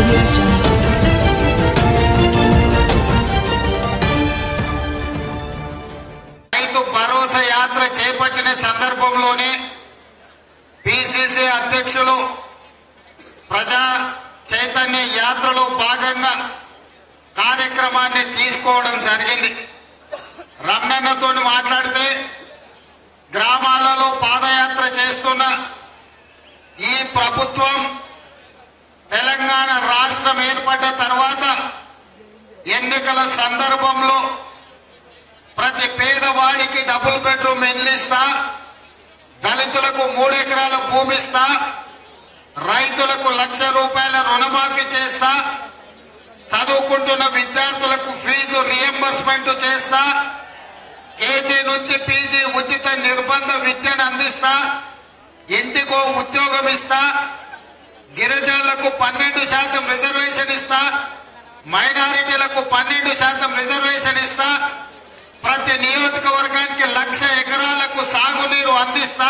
audio jungle. Rythu Bharosa యాత్ర చేపట్టిన సందర్భంలోనే పిసిసి అధ్యక్షులు ప్రజా చైతన్య యాత్రలో భాగంగా కార్యక్రమాన్ని తీసుకోవడం జరిగింది. రమణన్నతో మాట్లాడితే గ్రామాలలో పాదయాత్ర చేస్తున్న ఈ ప్రభుత్వం తెలంగాణ రాష్ట్రం ఏర్పడ్డ తర్వాత ఎన్నికల సందర్భంలో ప్రతి పేదవాడికి డబుల్ బెడ్రూమ్ ఇల్లు ఇస్తా, దళితులకు 3 ఎకరాల భూమి ఇస్తా, రైతులకు ₹1,00,000 రుణమాఫీ చేస్తా, చదువుకుంటున్న విద్యార్థులకు ఫీజు రియంబర్స్మెంట్ చేస్తా, కేజీ నుంచి పీజీ ఉచిత నిర్బంధ విద్యను అందిస్తా, ఇంటికో ఉద్యోగం ఇస్తా, గిరిజనులకు 12% రిజర్వేషన్ ఇస్తా, మైనారిటీలకు 12% రిజర్వేషన్ ఇస్తా, ప్రతి నియోజకవర్గానికి 1,00,000 ఎకరాలకు సాగునీరు అందిస్తా,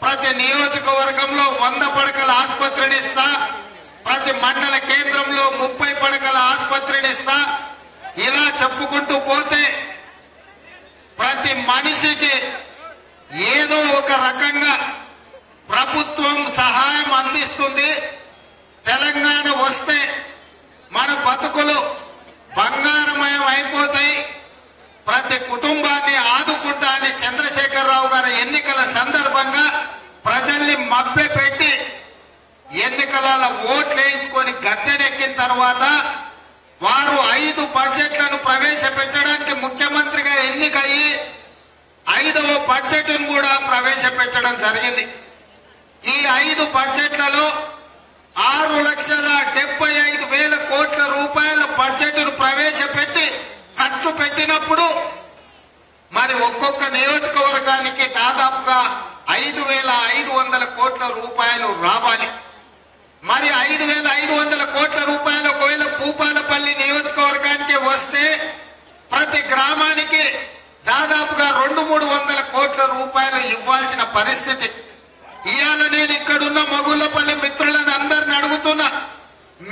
ప్రతి నియోజకవర్గంలో 100 పడకల ఆసుపత్రిని ఇస్తా, ప్రతి మండల కేంద్రంలో 30 పడకల ఆసుపత్రిని ఇస్తా. ఇలా చెప్పుకుంటూ పోతే ప్రతి మనిషికి ఏదో ఒక రకంగా ప్రభుత్వం సహాయం అందిస్తుంది. తెలంగాణ వస్తే మన బతుకులు బంగారమయం అయిపోతాయి, ప్రతి కుటుంబాన్ని ఆదుకుంటా అని చంద్రశేఖరరావు గారి ఎన్నికల సందర్భంగా ప్రజల్ని మభ్యపెట్టి ఎన్నికలలో ఓట్లు వేయించుకొని గద్దెనెక్కిన తర్వాత వారు 5 బడ్జెట్లను ప్రవేశపెట్టడానికి ముఖ్యమంత్రిగా ఎన్నికయ్యి 5వ బడ్జెట్ను కూడా ప్రవేశపెట్టడం జరిగింది. ఈ 5 బడ్జెట్లలో 6,75,000 కోట్ల రూపాయల బడ్జెట్ను ప్రవేశపెట్టి ఖర్చు పెట్టినప్పుడు మరి ఒక్కొక్క నియోజకవర్గానికి దాదాపుగా 5,500 కోట్ల రూపాయలు రావాలి. మరి 5,500 కోట్ల రూపాయలు ఒకవేళ భూపాలపల్లి నియోజకవర్గానికి వస్తే ప్రతి గ్రామానికి దాదాపుగా 200-300 కోట్ల రూపాయలు ఇవ్వాల్సిన పరిస్థితి. ఇవాళ నేను ఇక్కడున్న మొగుళ్లపల్లి మిత్రులను అందరిని అడుగుతున్నా,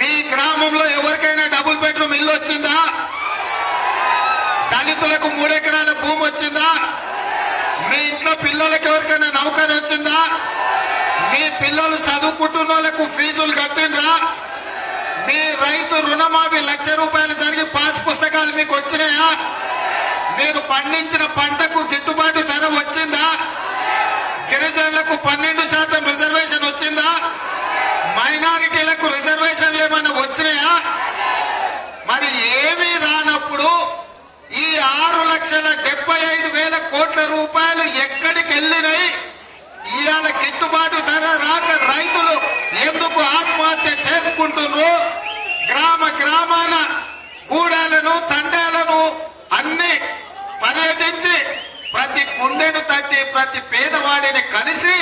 మీ గ్రామంలో ఎవరికైనా డబుల్ బెడ్రూమ్ ఇల్లు వచ్చిందా? దళితులకు 3 ఎకరాల భూమి వచ్చిందా? మీ ఇంట్లో పిల్లలకు ఎవరికైనా నౌకరు వచ్చిందా? మీ పిల్లలు చదువుకుంటున్న వాళ్ళకు ఫీజులు కట్టిండ్రా? మీ రైతు రుణమాఫీ ₹1,00,000 జరిగి పాస్ పుస్తకాలు మీకు వచ్చినాయా? మీరు పండించిన పంటకు గిట్టుబాటు ధర వచ్చిందా? గిరిజనులకు 12% రిజర్వేషన్ వచ్చిందా? మైనారిటీలకు రిజర్వేషన్లు ఏమైనా వచ్చినాయా? మరి ఏమీ రానప్పుడు ఈ 6,75,000 కోట్ల రూపాయలు ఎక్కడికి వెళ్ళినాయి? ఇవాళ గిట్టుబాటు ధర రాక రైతులు ఎందుకు ఆత్మహత్య చేసుకుంటున్నారు? గ్రామాన గూడాలను తండాలను అన్ని పర్యటించి ప్రతి గుండెను తట్టి ప్రతి పేదవాడిని కలిసి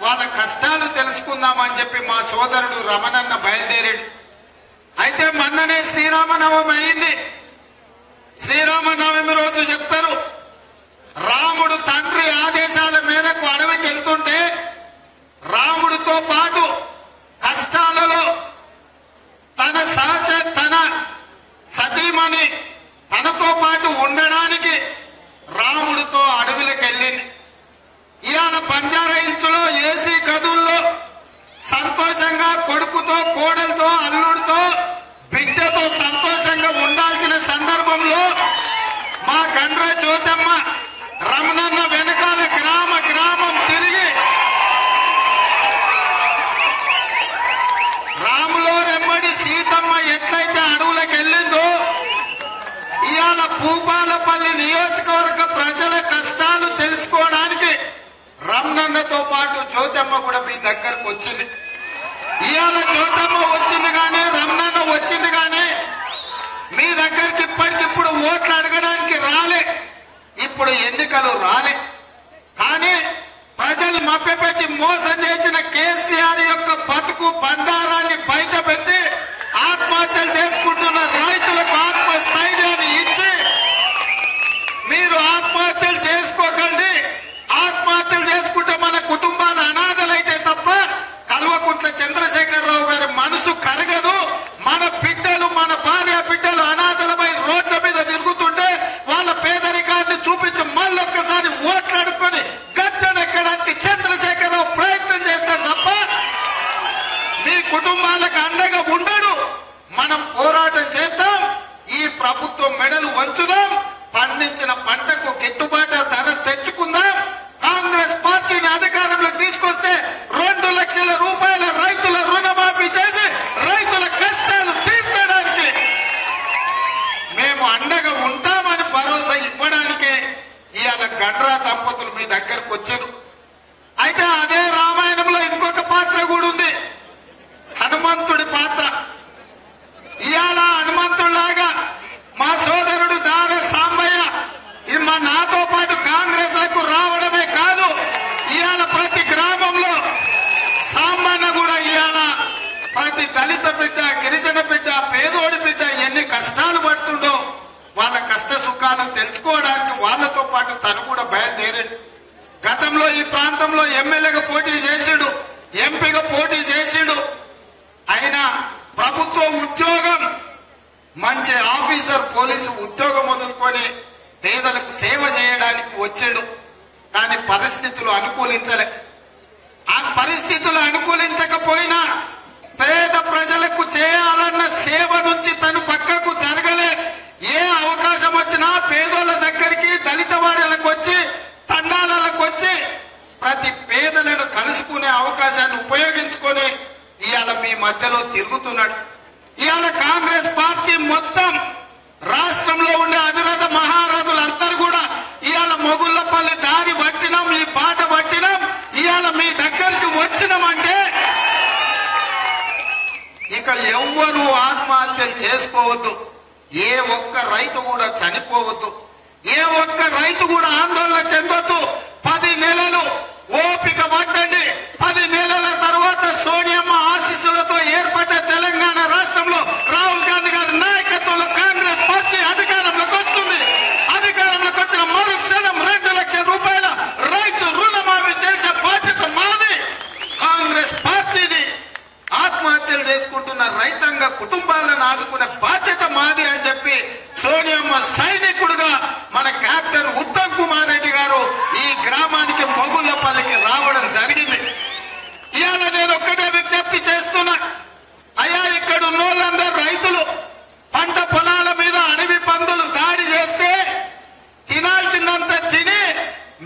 వాళ్ళ కష్టాలు తెలుసుకుందామని చెప్పి మా సోదరుడు రమణన్న బయలుదేరాడు. అయితే మొన్ననే శ్రీరామనవమి అయింది. శ్రీరామనవమి రోజు చెప్తారు, రాముడు తండ్రి ఆదేశాల మేరకు అడవికి వెళ్తుంటే రాముడితో పాటు కష్టాలలో తన సతీమణి తనతో పాటు ఉండడానికి రాముడితో అడవిలోకి వెళ్ళింది. ఇవాళ బంజారా హిల్స్ లో ఏసీ గదుల్లో సంతోషంగా కొడుకుతో, కోడలతో, అల్లుడితో, బిడ్డతో సంతోషంగా ఉండాల్సిన సందర్భంలో మా గండ్ర జ్యోతమ్మ రమణన్న వెనకాల గ్రామం తిరిగి రాములో రెమ్మడి సీతమ్మ ఎట్లయితే అడవులకు వెళ్ళిందో ఇవాళ భూపాలపల్లి నియోజకవర్గ ప్రజల కష్టాలు తెలుసుకోవడానికి రమణన్నతో పాటు జ్యోతమ్మ కూడా మీ దగ్గరకు వచ్చింది. ఇవాళ జ్యోతమ్మ వచ్చింది కానీ రమణన్న వచ్చింది కానీ మీ దగ్గరికి ఇప్పటికిప్పుడు ఓట్లు అడగడానికి రాలే. ఇప్పుడు ఎన్నికలు రాలే కానీ ప్రజలు మభ్యపెట్టి మోసం చేసిన కేసీఆర్ యొక్క బతుకు బండారాన్ని బయట పెట్టి ఆత్మహత్యలు చేసుకుంటున్న రైతులకు ఆత్మస్థైర్యాన్ని ఇచ్చి మీరు ఆత్మహత్యలు చేసుకోకండి, ఆత్మహత్యలు చేసుకుంటే మన కుటుంబాలు అనాథలైతే తప్ప కల్వకుంట్ల చంద్రశేఖరరావు గారి మనసు కరగదు, కుటుంబాలకు అండగా ఉండడు. మనం పోరాటం చేద్దాం, ఈ ప్రభుత్వం మెడలు వంచుదాం, పండించిన పంటకు గిట్టుబాటు ధర తెచ్చుకుందాం. కాంగ్రెస్ పార్టీని అధికారంలోకి తీసుకొస్తే 2 లక్షల రూపాయల రైతుల రుణమాఫీ చేసి రైతుల కష్టాలు తీర్చడానికి మేము అండగా ఉంటామని భరోసా ఇవ్వడానికే ఇవాళ గండ్రా దంపతులు మీ దగ్గరకు వచ్చారు. అయితే అదే రామాయణంలో ఇంకొక పాత్ర కూడా ఉంది, హనుమంతుడి పాత్ర. ఇవాళ హనుమంతుడిలాగా మా సోదరుడు దార సాంబయ్య మా నాతో పాటు కాంగ్రెస్ లకు రావడమే కాదు, ఇవాళ ప్రతి గ్రామంలో సాంబన్న కూడా ఇవాళ ప్రతి దళిత బిడ్డ, గిరిజన బిడ్డ, పేదోడి బిడ్డ ఎన్ని కష్టాలు పడుతుండో వాళ్ళ కష్ట సుఖాలు తెలుసుకోవడానికి వాళ్ళతో పాటు తను కూడా బయలుదేరాడు. గతంలో ఈ ప్రాంతంలో ఎమ్మెల్యేగా పోటీ చేసాడు, ఎంపీగా పోటీ చేసాడు. అయినా ప్రభుత్వ ఉద్యోగం, మంచి ఆఫీసర్ పోలీసు ఉద్యోగం వదులుకొని పేదలకు సేవ చేయడానికి వచ్చాడు. కానీ పరిస్థితులు అనుకూలించలే. ఆ పరిస్థితులు అనుకూలించకపోయినా పేద ప్రజలకు చేయాలన్న సేవ నుంచి తను పక్కకు జరగలే. ఏ అవకాశం వచ్చినా పేదోళ్ళ దగ్గరికి, దళిత వాడలకు వచ్చి, తండాలకు వచ్చి ప్రతి పేదలను కలుసుకునే అవకాశాన్ని ఉపయోగించుకొని ఇవాళ మీ మధ్యలో తిరుగుతున్నాడు. ఇవాళ కాంగ్రెస్ పార్టీ మొత్తం రాష్ట్రంలో ఉండే అధిరథ మహారథులందరూ కూడా ఇవాళ మొగుళ్ళపల్లి దారి పట్టినాం, ఈ బాట పట్టినాం, ఇవాళ మీ దగ్గరికి వచ్చినామంటే ఇక ఎవ్వరూ ఆత్మహత్యలు చేసుకోవద్దు, ఏ ఒక్క రైతు కూడా చనిపోవద్దు, ఏ ఒక్క రైతు కూడా ఆందోళన చెందొద్దు. 10 నెలలు ఓపిక పట్టండి. 10 నెలల తర్వాత సోనియమ్మ ఆశీస్సులతో ఏర్పడ్డ తెలంగాణ రాష్ట్రంలో రాహుల్ గాంధీ గారి నాయకత్వంలో కాంగ్రెస్ పార్టీ అధికారంలోకి వస్తుంది. అధికారంలోకి వచ్చిన మరుక్షణం 2 లక్షల రూపాయల రైతు రుణమాఫీ చేసే బాధ్యత మాది, కాంగ్రెస్ పార్టీది. ఆత్మహత్యలు చేసుకుంటున్న రైతాంగ కుటుంబాలను ఆదుకునే బాధ్యత మాది అని చెప్పి సోనియమ్మ సైనికుడుగా మన కెప్టెన్ ఉత్తమ్ కుమార్ రెడ్డి గారు ఈ గ్రామానికి మొగుళ్ళపల్లికి రావడం జరిగింది. ఇవాళ నేను ఒక్కటే విజ్ఞప్తి చేస్తున్నా, అయ్యా ఇక్కడ ఉన్నోళ్ళందరూ రైతులు పంట పొలాల మీద అడవి పందులు దాడి చేస్తే తినాల్సిందంతా తిని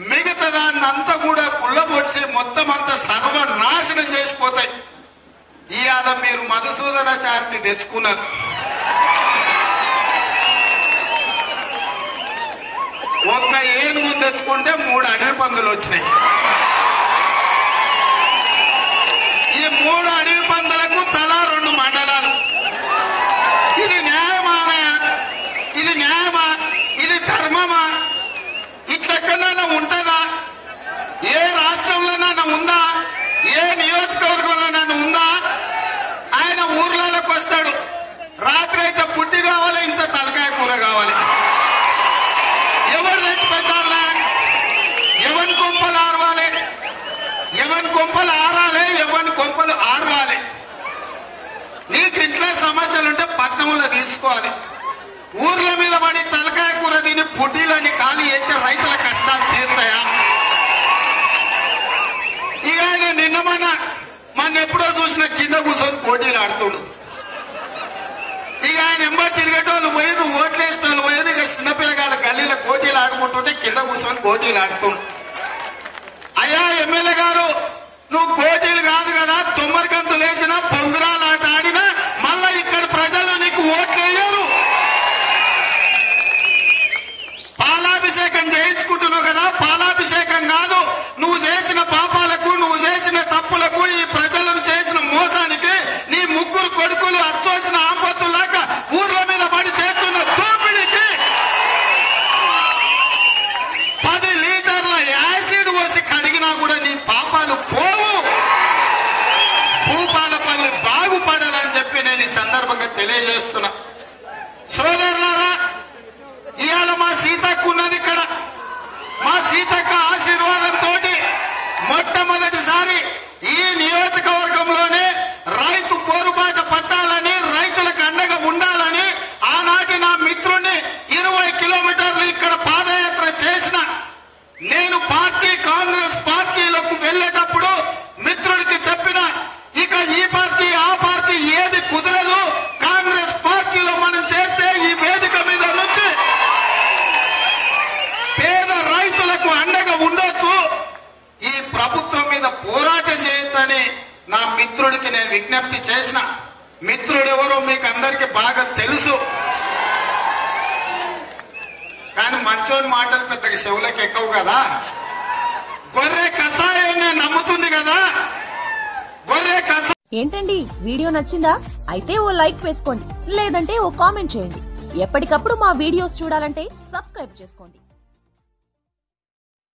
మిగతా దాన్నంతా కూడా కుళ్ళబొడిసి మొత్తం అంతా సర్వనాశనం చేసిపోతాయి. ఇవాళ మీరు మధుసూదనాచారిని తెచ్చుకున్నారు. ఒక్క ఏనుగు తెచ్చుకుంటే 3 అడవి పందులు వచ్చినాయి. ఈ 3 అడవి పందులకు తలా 2 మండలాలు. ఇది న్యాయమానా? ఇది న్యాయమా? ఇది ధర్మమా? ఇట్లెక్కడైనా ఉంటుందా? ఏ రాష్ట్రంలోనైనా ఉందా? ఏ నియోజకవర్గంలోనైనా ఉందా? ఆయన ఊర్లలోకి వస్తాడు, రాత్రి అయితే బుడ్డి కావాలి, ఇంత తలకాయ కూర కావాలి. ఎవరు తెచ్చి పెట్టాలా? ఎవరి కొంపలు ఆరవాలి, ఎవరి కొంపలు ఆరాలి, ఎవరి కొంపలు ఆరవాలి. నీకు ఇంట్లో సమస్యలుంటే పట్టణంలో తీర్చుకోవాలి. ఊర్ల మీద పడి తలకాయ కూర తిని బుడ్డీలని ఖాళీ అయితే రైతుల కష్టాలు తీరుతాయా? ఇక ఆయన నిన్న మన ఎప్పుడో చూసిన కింద కూర్చొని పోటీలు ఆడుతుడు. ఇక ఆయన ఎంబడి తిరిగేటోళ్ళు పోయిన ఓట్లు వేసిన వాళ్ళు పోయిన ఇక చిన్నపిల్లగాళ్ళ గల్లీలో పోటీలు ఆడుకుంటుంటే కింద కూర్చొని పోటీలు ఆడుతుండు. అయ్యా ఎమ్మెల్యే గారు, నువ్వు పోటీలు కాదు కదా, తొమ్మరికంతులు వేసినా పొంగురాలు ఆట ఆడినా మళ్ళా ఇక్కడ ప్రజలు నీకు ఓట్లు వేయరు. పాలాభిషేకం చేయించుకుంటున్నావు కదా, పాలాభిషేకం కాదు, నువ్వు చేసిన పాపాలకు, నువ్వు చేసిన తప్పులకు, ఈ ప్రజలను చేసిన మోసానికి నీ 3 కొడుకులు అచ్చోసిన ఆంబత్తులాగా ఊర్ల మీద పడి చేస్తున్న దోపిడీకి 10 లీటర్ల యాసిడ్ పోసి కడిగినా కూడా నీ పాపాలు పోవు. భూపాలపల్లి బాగుపడదని చెప్పి నేను ఈ సందర్భంగా తెలియజేస్తున్నా. సోదరులారా, ఇవాళ మా సీతక్క ఉన్నది ఇక్కడ. మా సీతక్క ఆశీర్వాదంతో మొట్టమొదటిసారి ఈ నియోజకవర్గంలోనే రైతు పోరుబాట పట్టాలని, రైతులకు అండగా ఉండాలని ఆనాటి నా మిత్రుడిని 20 కిలోమీటర్లు ఇక్కడ పాదయాత్ర చేసిన. నేను కాంగ్రెస్ పార్టీలకు వెళ్ళేటప్పుడు మిత్రుడికి చెప్పిన, ఇక ఈ పార్టీ ఆ మిత్రుడికి నేను విజ్ఞప్తి చేసిన, మిత్రుడు ఎవరో మీకు అందరికి బాగా తెలుసు, కానీ మంచోని మాటలు పెద్దగా చెవులకు ఎక్కవు కదా. గొర్రె కషాయాన్ని నమ్ముతుంది కదా, గొర్రె కషాయం. ఏంటండి వీడియో నచ్చిందా? అయితే ఓ లైక్ వేసుకోండి, లేదంటే ఓ కామెంట్ చేయండి. ఎప్పటికప్పుడు మా వీడియోస్ చూడాలంటే సబ్స్క్రైబ్ చేసుకోండి.